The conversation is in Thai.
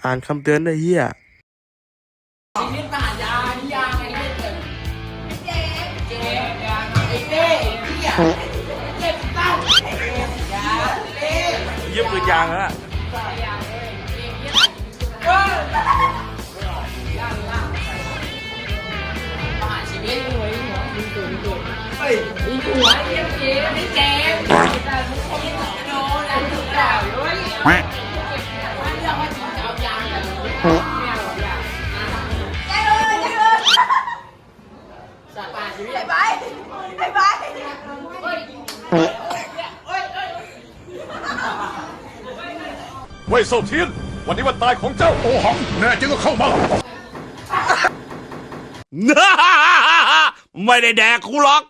อ่านคำเตือนด้วยเฮียชีวิตมหายานิยามไอ้เด็กเจ๊เจ๊ไอ้เต้ไอ้เหี้ยเจ็บเต้าไอ้เต้ยาเต้ ยืมปืนยางแล้ว ยาเลยเฮ้ยย่างประหารชีวิตหัวมึงตื่นเฮ้ยไอ้หัวไอ้เจ๊ไอ้เจ๊แต่ทุกคนโดนไอ้ถูกด่าอยู่เว้ยเรื่องว่าจริงจะเอายางกันไม่เอายางใจเลยสาปานชีวิตไปเว่ยเซาเทียนวันนี้วันตายของเจ้าโอหังแน่จริงก็เข้ามา ไม่ได้แดกกูหรอก